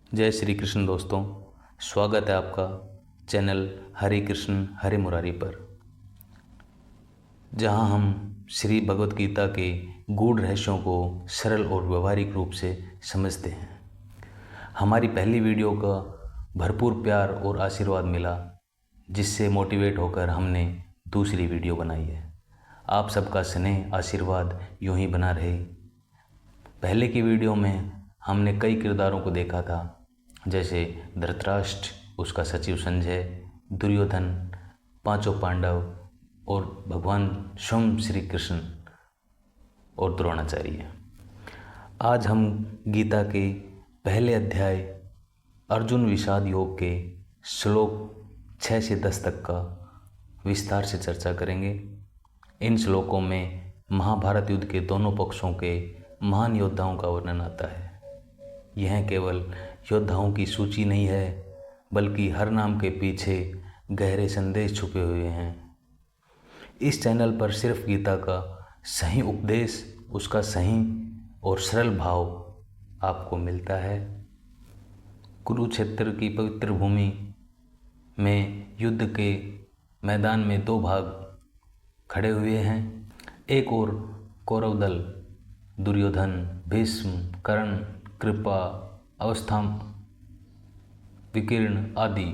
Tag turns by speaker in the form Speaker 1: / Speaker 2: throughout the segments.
Speaker 1: जय श्री कृष्ण दोस्तों, स्वागत है आपका चैनल हरे कृष्ण हरे मुरारी पर, जहां हम श्री भगवत गीता के गूढ़ रहस्यों को सरल और व्यवहारिक रूप से समझते हैं। हमारी पहली वीडियो का भरपूर प्यार और आशीर्वाद मिला, जिससे मोटिवेट होकर हमने दूसरी वीडियो बनाई है। आप सबका स्नेह आशीर्वाद यूं ही बना रहे। पहले की वीडियो में हमने कई किरदारों को देखा था, जैसे धृतराष्ट्र, उसका सचिव संजय, दुर्योधन, पांचों पांडव और भगवान स्वयं श्री कृष्ण और द्रोणाचार्य। आज हम गीता के पहले अध्याय अर्जुन विषाद योग के श्लोक 6 से 10 तक का विस्तार से चर्चा करेंगे। इन श्लोकों में महाभारत युद्ध के दोनों पक्षों के महान योद्धाओं का वर्णन आता है। यह केवल योद्धाओं की सूची नहीं है, बल्कि हर नाम के पीछे गहरे संदेश छुपे हुए हैं। इस चैनल पर सिर्फ गीता का सही उपदेश, उसका सही और सरल भाव आपको मिलता है। कुरुक्षेत्र की पवित्र भूमि में युद्ध के मैदान में दो भाग खड़े हुए हैं। एक ओर कौरव दल दुर्योधन, भीष्म, कर्ण, कृपा, अवस्था, विकीर्ण आदि।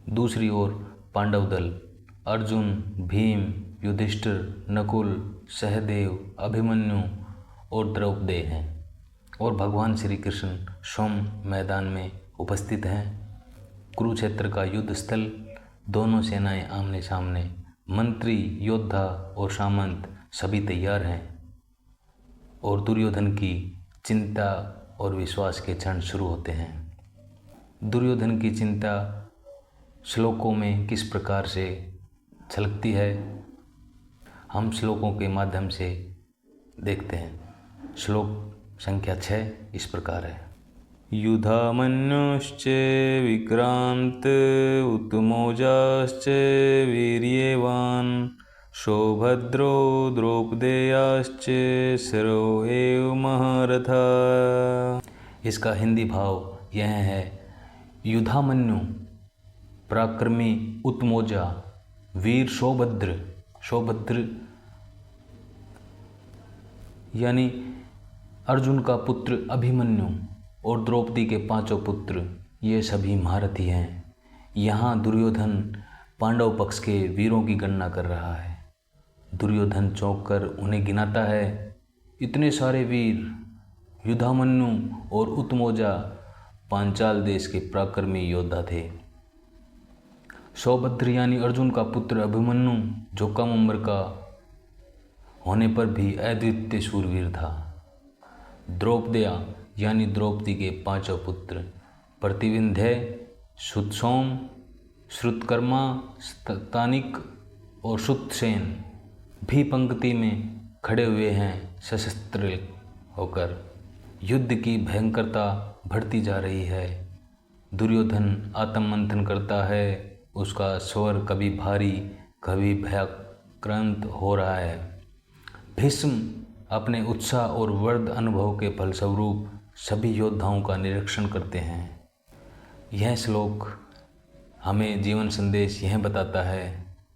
Speaker 1: दूसरी ओर पांडव दल अर्जुन, भीम, युधिष्ठिर, नकुल, सहदेव, अभिमन्यु और द्रौपदी हैं, और भगवान श्री कृष्ण स्वयं मैदान में उपस्थित हैं। कुरुक्षेत्र का युद्ध स्थल, दोनों सेनाएं आमने सामने, मंत्री, योद्धा और सामंत सभी तैयार हैं, और दुर्योधन की चिंता और विश्वास के क्षण शुरू होते हैं। दुर्योधन की चिंता श्लोकों में किस प्रकार से झलकती है, हम श्लोकों के माध्यम से देखते हैं। श्लोक संख्या 6 इस प्रकार है। युधामन्युश्च विक्रांत उत्तमौजाश्च वीर्यवान् सौभद्रो द्रौपदेयाश्च शिरो एव महारथा। इसका हिंदी भाव यह है, युधामन्यु पराक्रमी उत्तमौजा वीर सौभद्र, सौभद्र यानी अर्जुन का पुत्र अभिमन्यु और द्रौपदी के पांचों पुत्र, ये सभी महारथी हैं। यहाँ दुर्योधन पांडव पक्ष के वीरों की गणना कर रहा है। दुर्योधन चौंक कर उन्हें गिनाता है। इतने सारे वीर, युधामन्यु और उत्तमौजा पांचाल देश के पराक्रमी योद्धा थे। सौभद्र यानी अर्जुन का पुत्र अभिमन्यु, जो कम उम्र का होने पर भी अद्वितीय शूरवीर था। द्रौपदिया यानी द्रौपदी के पांचों पुत्र प्रतिविंध्य, सुतसोम, श्रुतकर्मा, तानिक और सुतसेन भी पंक्ति में खड़े हुए हैं सशस्त्र होकर। युद्ध की भयंकरता बढ़ती जा रही है। दुर्योधन आत्ममंथन करता है। उसका स्वर कभी भारी कभी भयाक्रांत हो रहा है। भीष्म अपने उत्साह और वर्द अनुभव के फलस्वरूप सभी योद्धाओं का निरीक्षण करते हैं। यह श्लोक हमें जीवन संदेश यह बताता है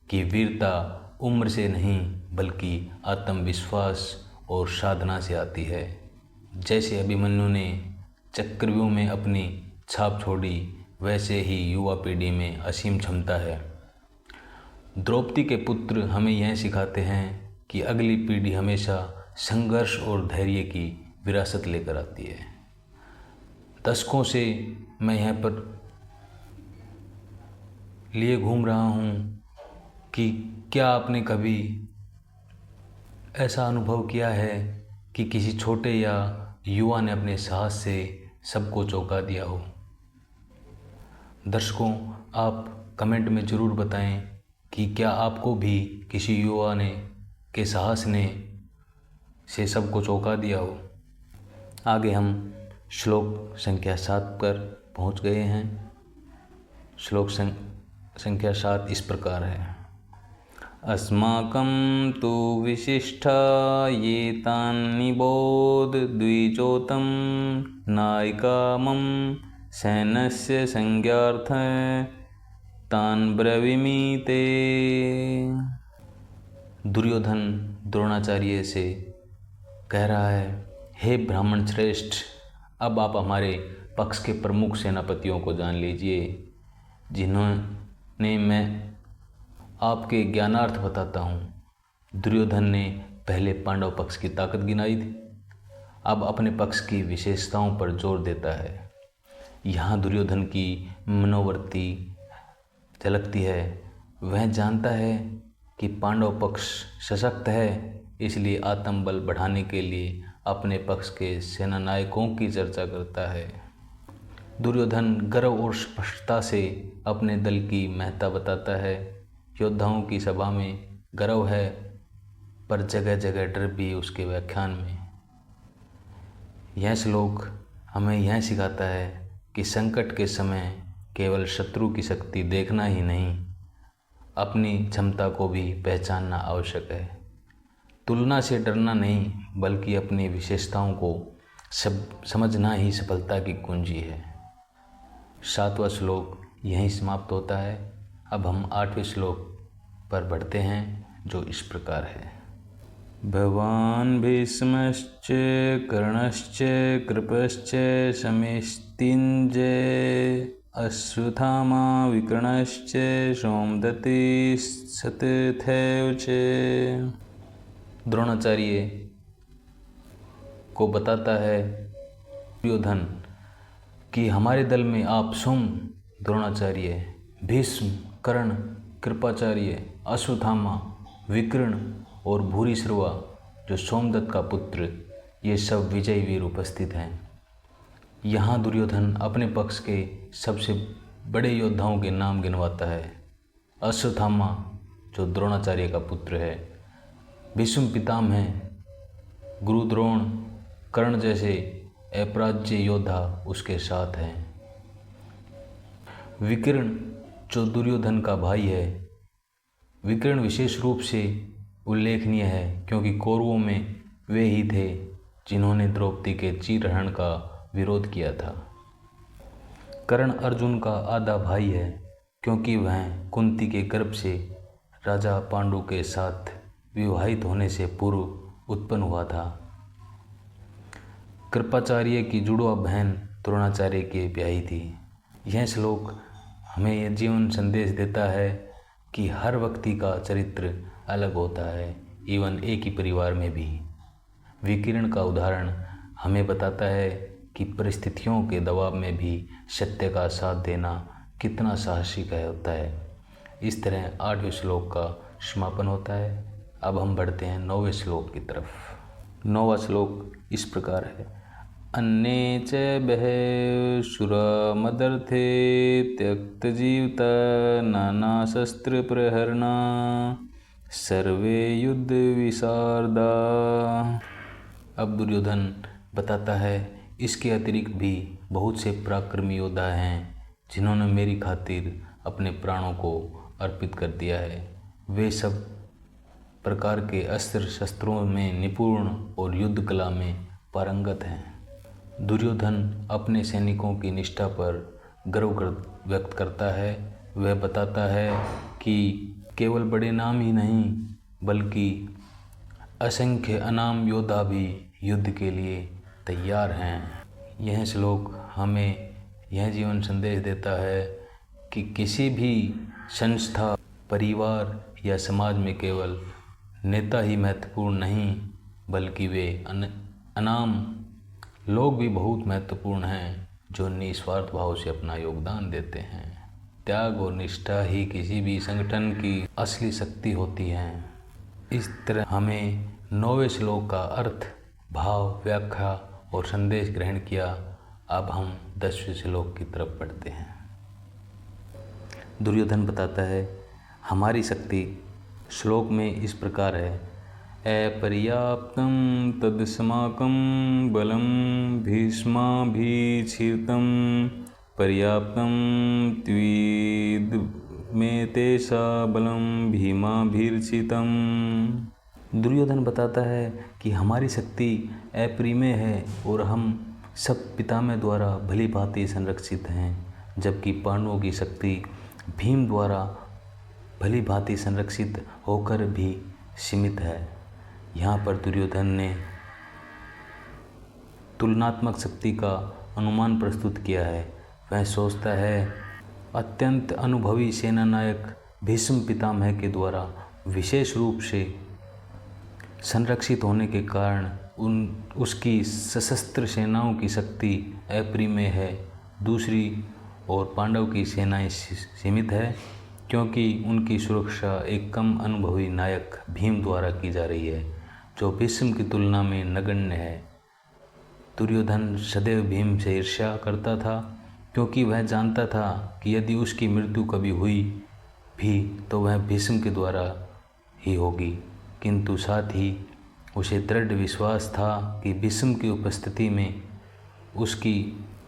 Speaker 1: कि वीरता उम्र से नहीं, बल्कि आत्मविश्वास और साधना से आती है। जैसे अभिमन्यु ने चक्रव्यूह में अपनी छाप छोड़ी, वैसे ही युवा पीढ़ी में असीम क्षमता है। द्रौपदी के पुत्र हमें यह सिखाते हैं कि अगली पीढ़ी हमेशा संघर्ष और धैर्य की विरासत लेकर आती है। दशकों से मैं यहाँ पर लिए घूम रहा हूँ कि क्या आपने कभी ऐसा अनुभव किया है कि किसी छोटे या युवा ने अपने साहस से सबको चौंका दिया हो। दर्शकों, आप कमेंट में ज़रूर बताएं कि क्या आपको भी किसी युवा ने के साहस ने से सबको चौंका दिया हो। आगे हम श्लोक संख्या 7 पर पहुंच गए हैं। श्लोक संख्या 7 इस प्रकार है। अस्माकं तु विशिष्टा ये तान्निबोध द्विजोतं नायिकामं सैन्यस्य संज्ञार्थ तान् ब्रवीमि ते। दुर्योधन द्रोणाचार्य से कह रहा है, हे ब्राह्मण श्रेष्ठ, अब आप हमारे पक्ष के प्रमुख सेनापतियों को जान लीजिए, जिन्होंने मैं आपके ज्ञानार्थ बताता हूँ। दुर्योधन ने पहले पांडव पक्ष की ताकत गिनाई थी, अब अपने पक्ष की विशेषताओं पर जोर देता है। यहाँ दुर्योधन की मनोवृत्ति झलकती है। वह जानता है कि पांडव पक्ष सशक्त है, इसलिए आत्मबल बढ़ाने के लिए अपने पक्ष के सेनानायकों की चर्चा करता है। दुर्योधन गर्व और स्पष्टता से अपने दल की महत्ता बताता है। योद्धाओं की सभा में गर्व है, पर जगह जगह डर भी उसके व्याख्यान में। यह श्लोक हमें यह सिखाता है कि संकट के समय केवल शत्रु की शक्ति देखना ही नहीं, अपनी क्षमता को भी पहचानना आवश्यक है। तुलना से डरना नहीं, बल्कि अपनी विशेषताओं को समझना ही सफलता की कुंजी है। 7वां श्लोक यहीं समाप्त होता है। अब हम 8वें श्लोक पर बढ़ते हैं, जो इस प्रकार है। भवान् भीष्मश्च कर्णश्च कृपश्च शमिस्तिञ्जय अश्वत्थामा विकर्णश्च सोमदत्ति सतथैव च। द्रोणाचार्य को बताता है दुर्योधन कि हमारे दल में आप सोम द्रोणाचार्य, भीष्म, कर्ण, कृपाचार्य, अश्वत्थामा, विकर्ण और भूरिश्रवा जो सोमदत्त का पुत्र, ये सब विजयी वीर उपस्थित हैं। यहाँ दुर्योधन अपने पक्ष के सबसे बड़े योद्धाओं के नाम गिनवाता है। अश्वत्थामा जो द्रोणाचार्य का पुत्र है, भीष्म पितामह हैं, गुरु द्रोण, कर्ण जैसे अपराज्य योद्धा उसके साथ हैं। विकर्ण जो दुर्योधन का भाई है। विकर्ण विशेष रूप से उल्लेखनीय है क्योंकि कौरवों में वे ही थे जिन्होंने द्रौपदी के चीरहरण का विरोध किया था। कर्ण अर्जुन का आधा भाई है क्योंकि वह कुंती के गर्भ से राजा पांडु के साथ विवाहित होने से पूर्व उत्पन्न हुआ था। कृपाचार्य की जुड़वा बहन द्रोणाचार्य के ब्याही थी। यह श्लोक हमें यह जीवन संदेश देता है कि हर व्यक्ति का चरित्र अलग होता है, इवन एक ही परिवार में भी। विकिरण का उदाहरण हमें बताता है कि परिस्थितियों के दबाव में भी सत्य का साथ देना कितना साहसिक होता है। इस तरह 8वें श्लोक का समापन होता है। अब हम बढ़ते हैं 9वें श्लोक की तरफ। 9वां श्लोक इस प्रकार है। अन्ये च बहवः शूरा मदर्थे त्यक्तजीविता नानाशस्त्रप्रहरणा सर्वे युद्ध विशारदा। अब दुर्योधन बताता है, इसके अतिरिक्त भी बहुत से पराक्रमी योद्धा हैं जिन्होंने मेरी खातिर अपने प्राणों को अर्पित कर दिया है। वे सब प्रकार के अस्त्र शस्त्रों में निपुण और युद्ध कला में पारंगत हैं। दुर्योधन अपने सैनिकों की निष्ठा पर गर्व व्यक्त करता है। वह बताता है कि केवल बड़े नाम ही नहीं बल्कि असंख्य अनाम योद्धा भी युद्ध के लिए तैयार हैं। यह श्लोक हमें यह जीवन संदेश देता है कि किसी भी संस्था, परिवार या समाज में केवल नेता ही महत्वपूर्ण नहीं बल्कि वे अनाम लोग भी बहुत महत्वपूर्ण हैं जो निस्वार्थ भाव से अपना योगदान देते हैं। त्याग और निष्ठा ही किसी भी संगठन की असली शक्ति होती है। इस तरह हमें 9वें श्लोक का अर्थ, भाव, व्याख्या और संदेश ग्रहण किया। अब हम 10वें श्लोक की तरफ बढ़ते हैं। दुर्योधन बताता है, हमारी शक्ति श्लोक में इस प्रकार है। अपर्याप्तं तदस्माकं बलं भीष्माभिच्छितं पर्याप्तं में तेषा बलम भीमाभिर्चितम। दुर्योधन बताता है कि हमारी शक्ति अपरिमेय है और हम सब पितामह द्वारा भली भांति संरक्षित हैं, जबकि पांडवों की शक्ति भीम द्वारा भली भांति संरक्षित होकर भी सीमित है। यहाँ पर दुर्योधन ने तुलनात्मक शक्ति का अनुमान प्रस्तुत किया है। वह सोचता है अत्यंत अनुभवी सेनानायक भीष्म पितामह के द्वारा विशेष रूप से संरक्षित होने के कारण उसकी सशस्त्र सेनाओं की शक्ति अपरिमेय है। दूसरी ओर पांडव की सेनाएं सीमित है, क्योंकि उनकी सुरक्षा एक कम अनुभवी नायक भीम द्वारा की जा रही है, जो भीष्म की तुलना में नगण्य है। दुर्योधन सदैव भीम से ईर्ष्या करता था, क्योंकि वह जानता था कि यदि उसकी मृत्यु कभी हुई भी तो वह भीष्म के द्वारा ही होगी, किंतु साथ ही उसे दृढ़ विश्वास था कि भीष्म की उपस्थिति में उसकी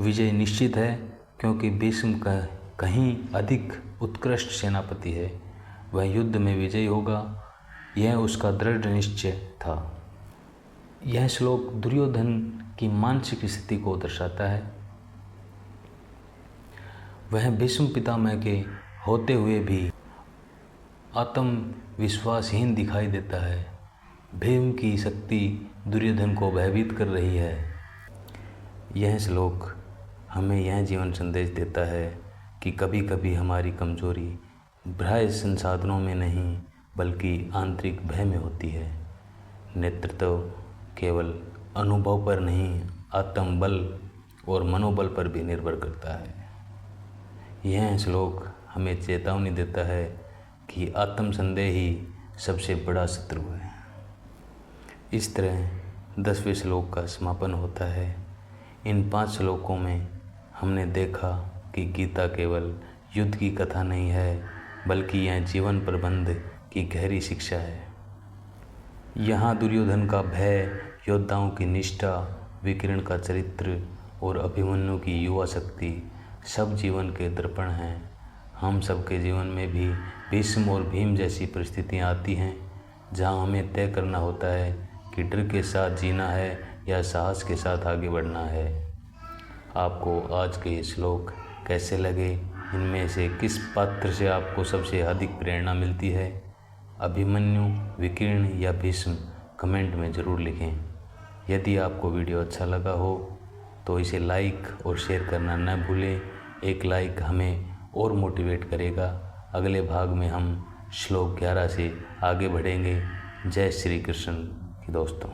Speaker 1: विजय निश्चित है, क्योंकि भीष्म का कहीं अधिक उत्कृष्ट सेनापति है। वह युद्ध में विजयी होगा, यह उसका दृढ़ निश्चय था। यह श्लोक दुर्योधन की मानसिक स्थिति को दर्शाता है। वह भीष्म पितामह के होते हुए भी आत्मविश्वासहीन दिखाई देता है। भीम की शक्ति दुर्योधन को भयभीत कर रही है। यह श्लोक हमें यह जीवन संदेश देता है कि कभी कभी हमारी कमजोरी बाह्य संसाधनों में नहीं बल्कि आंतरिक भय में होती है। नेतृत्व केवल अनुभव पर नहीं, आत्मबल और मनोबल पर भी निर्भर करता है। यह श्लोक हमें चेतावनी देता है कि आत्मसंदेह ही सबसे बड़ा शत्रु है। इस तरह 10वें श्लोक का समापन होता है। इन 5 श्लोकों में हमने देखा कि गीता केवल युद्ध की कथा नहीं है, बल्कि यह जीवन प्रबंध की गहरी शिक्षा है। यहाँ दुर्योधन का भय, योद्धाओं की निष्ठा, विकर्ण का चरित्र और अभिमन्यु की युवा शक्ति सब जीवन के दर्पण हैं। हम सबके जीवन में भी भीष्म और भीम जैसी परिस्थितियाँ आती हैं, जहाँ हमें तय करना होता है कि डर के साथ जीना है या साहस के साथ आगे बढ़ना है। आपको आज के ये श्लोक कैसे लगे? इनमें से किस पात्र से आपको सबसे अधिक प्रेरणा मिलती है? अभिमन्यु, विकर्ण या भीष्म? कमेंट में ज़रूर लिखें। यदि आपको वीडियो अच्छा लगा हो तो इसे लाइक और शेयर करना न भूलें। एक लाइक हमें और मोटिवेट करेगा। अगले भाग में हम श्लोक 11 से आगे बढ़ेंगे। जय श्री कृष्ण दोस्तों।